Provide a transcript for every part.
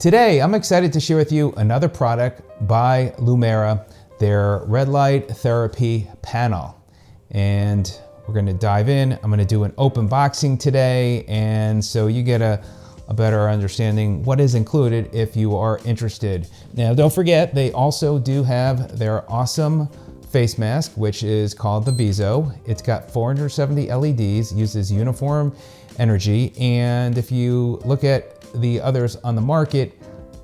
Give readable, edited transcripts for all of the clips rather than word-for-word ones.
Today, I'm excited to share with you another product by Lumara, their red light therapy panel. And we're gonna dive in. I'm gonna do an open boxing today, and so you get a better understanding what is included if you are interested. Now, don't forget, they also do have their awesome face mask, which is called the Viso. It's got 470 LEDs, uses uniform energy, and if you look at the others on the market,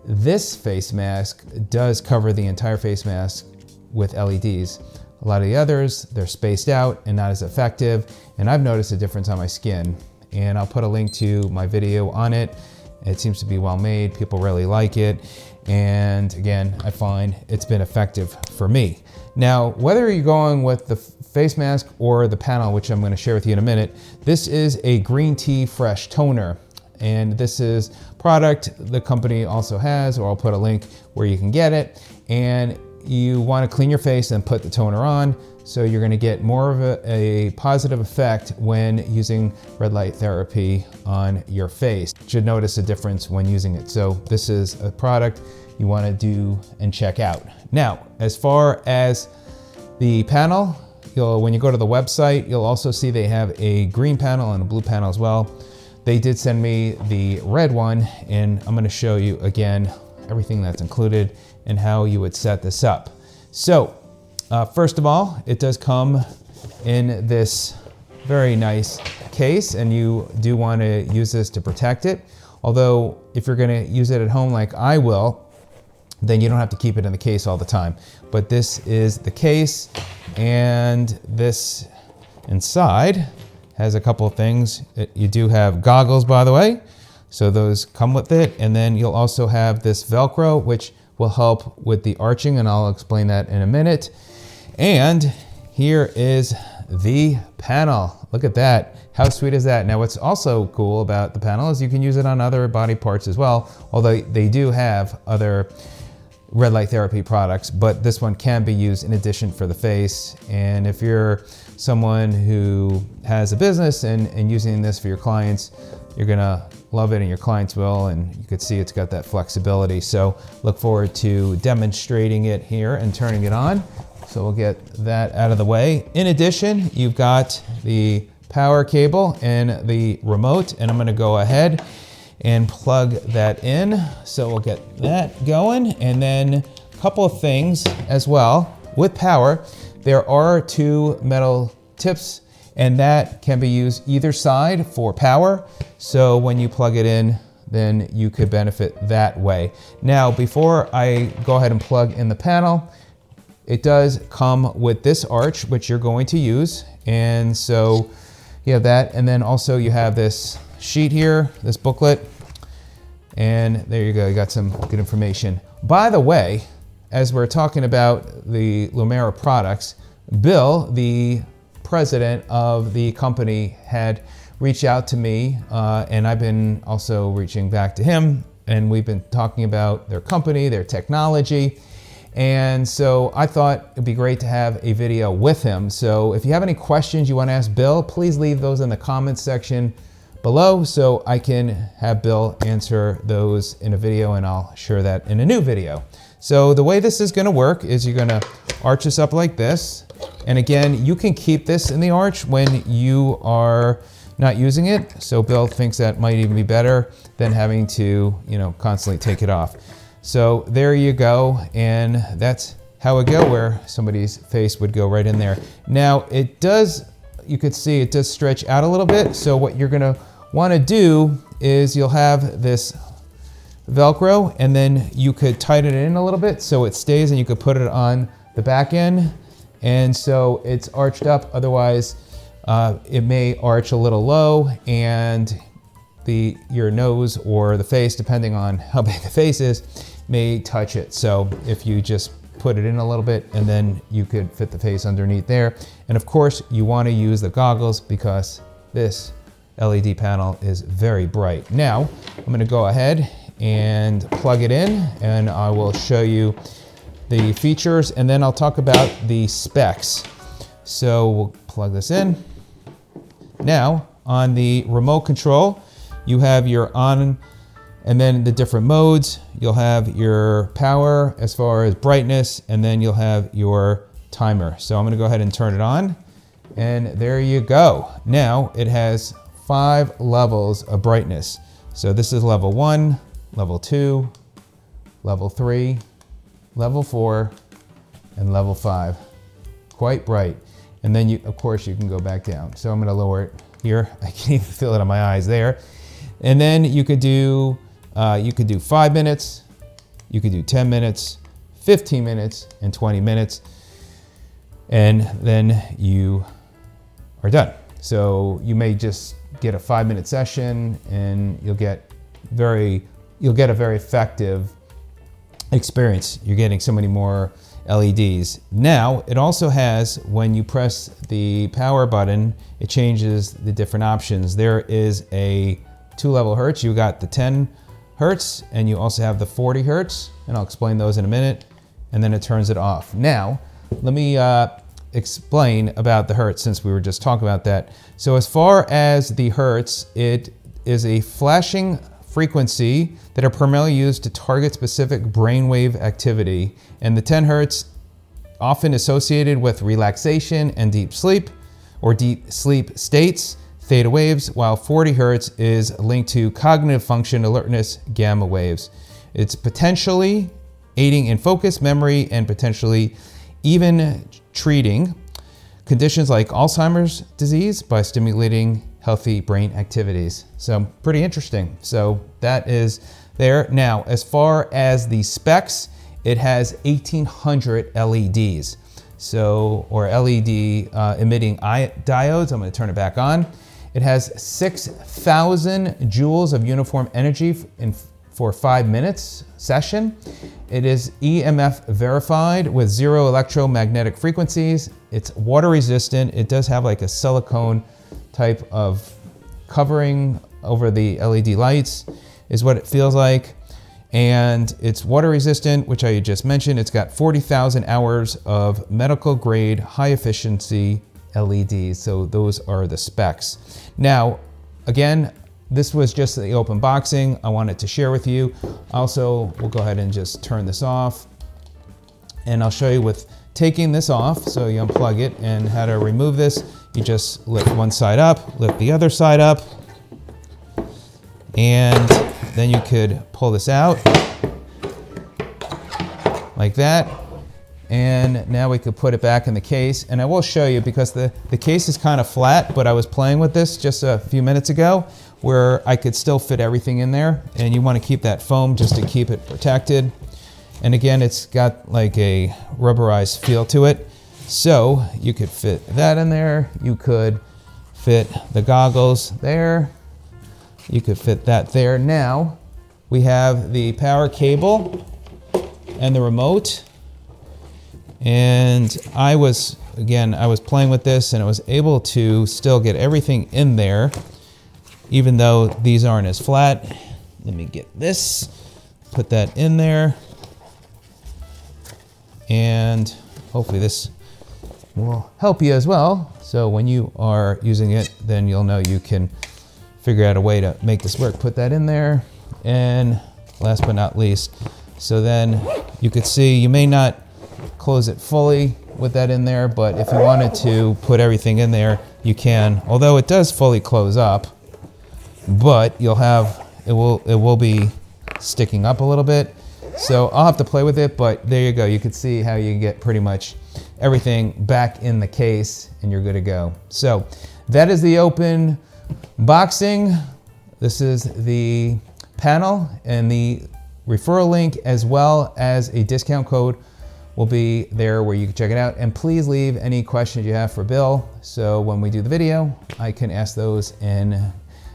this face mask does cover the entire face mask with LEDs. A lot of the others, they're spaced out and not as effective, and I've noticed a difference on my skin. And I'll put a link to my video on it. It seems to be well made, people really like it. And again, I find it's been effective for me. Now, whether you're going with the face mask or the panel, which I'm gonna share with you in a minute, this is a green tea fresh toner. And this is product the company also has, or I'll put a link where you can get it. And you wanna clean your face and put the toner on. So you're gonna get more of a positive effect when using red light therapy on your face. You should notice a difference when using it. So this is a product you wanna do and check out. Now, as far as the panel, when you go to the website, you'll also see they have a green panel and a blue panel as well. They did send me the red one, and I'm gonna show you again everything that's included and how you would set this up. So, first of all, it does come in this very nice case, and you do want to use this to protect it. Although, if you're gonna use it at home like I will, then you don't have to keep it in the case all the time. But this is the case, and this inside has a couple of things. You do have goggles, by the way, so those come with it. And then you'll also have this Velcro, which will help with the arching, and I'll explain that in a minute. And here is the panel. Look at that. How sweet is that? Now, what's also cool about the panel is you can use it on other body parts as well, although they do have other red light therapy products, but this one can be used in addition for the face. And if you're someone who has a business and using this for your clients, you're gonna love it and your clients will, and you can see it's got that flexibility. So look forward to demonstrating it here and turning it on. So we'll get that out of the way. In addition, you've got the power cable and the remote, and I'm gonna go ahead and plug that in. So we'll get that going. And then a couple of things as well. With power, there are two metal tips, and that can be used either side for power. So when you plug it in, then you could benefit that way. Now, before I go ahead and plug in the panel, it does come with this arch, which you're going to use. And so you have that, and then also you have this sheet here, this booklet, and there you go, you got some good information. By the way, as we're talking about the Lumara products, Bill, the president of the company, had reached out to me, and I've been also reaching back to him, and we've been talking about their company, their technology. And so I thought it'd be great to have a video with him. So if you have any questions you want to ask Bill, please leave those in the comments section below so I can have Bill answer those in a video, and I'll share that in a new video. So the way this is gonna work is you're gonna arch this up like this. And again, you can keep this in the arch when you are not using it. So Bill thinks that might even be better than having to, constantly take it off. So there you go, and that's how it go, where somebody's face would go right in there. Now it does, you could see it does stretch out a little bit. So what you're gonna wanna do is you'll have this Velcro, and then you could tighten it in a little bit so it stays, and you could put it on the back end. And so it's arched up, otherwise it may arch a little low, and your nose or the face, depending on how big the face is, may touch it. So if you just put it in a little bit, and then you could fit the face underneath there. And of course, you want to use the goggles because this LED panel is very bright. Now, I'm going to go ahead and plug it in, and I will show you the features, and then I'll talk about the specs. So we'll plug this in. Now, on the remote control, you have your on and then the different modes. you'll have your power as far as brightness, and then you'll have your timer. So I'm gonna go ahead and turn it on, and there you go. Now it has 5 levels of brightness. So this is level 1, level 2, level 3, level 4, and level 5. Quite bright. And then of course, you can go back down. So I'm gonna lower it here. I can even feel it on my eyes there. And then you could do 5 minutes, you could do 10 minutes, 15 minutes, and 20 minutes. And then you are done. So you may just get a 5-minute session, and you'll get a very effective experience. You're getting so many more LEDs. Now, it also has, when you press the power button, it changes the different options. There is a 2-level hertz. You got the 10 hertz, and you also have the 40 hertz, and I'll explain those in a minute, and then it turns it off. Now, let me explain about the hertz, since we were just talking about that. So as far as the hertz, it is a flashing frequency that are primarily used to target specific brainwave activity. And the 10 hertz often associated with relaxation and deep sleep or deep sleep states, theta waves, while 40 hertz is linked to cognitive function, alertness, gamma waves. It's potentially aiding in focus, memory, and potentially even treating conditions like Alzheimer's disease by stimulating healthy brain activities. So pretty interesting. So that is there. Now, as far as the specs, it has 1,800 LEDs. So, or LED emitting diodes. I'm going to turn it back on. It has 6,000 joules of uniform energy for 5 minutes session. It is EMF verified with 0 electromagnetic frequencies. It's water resistant. It does have like a silicone type of covering over the LED lights, is what it feels like. And it's water resistant, which I just mentioned. It's got 40,000 hours of medical grade high efficiency LEDs. So those are the specs. Now, again, this was just the open boxing I wanted to share with you. Also, we'll go ahead and just turn this off, and I'll show you with taking this off. So you unplug it, and how to remove this. You just lift one side up, lift the other side up, and then you could pull this out like that. And now we could put it back in the case. And I will show you, because the case is kind of flat, but I was playing with this just a few minutes ago where I could still fit everything in there. And you want to keep that foam just to keep it protected. And again, it's got like a rubberized feel to it. So you could fit that in there. You could fit the goggles there. You could fit that there. Now we have the power cable and the remote. And I was playing with this, and I was able to still get everything in there, even though these aren't as flat. Let me get this, put that in there. And hopefully this will help you as well. So when you are using it, then you'll know you can figure out a way to make this work. Put that in there. And last but not least, so then you could see, you may not close it fully with that in there, but if you wanted to put everything in there, you can. Although it does fully close up, but you'll have, it will be sticking up a little bit. So I'll have to play with it, but there you go. You can see how you get pretty much everything back in the case, and you're good to go. So that is the open boxing. This is the panel, and the referral link as well as a discount code will be there where you can check it out. And please leave any questions you have for Bill, so when we do the video, I can ask those and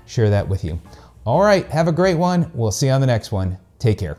share that with you. All right, have a great one. We'll see you on the next one. Take care.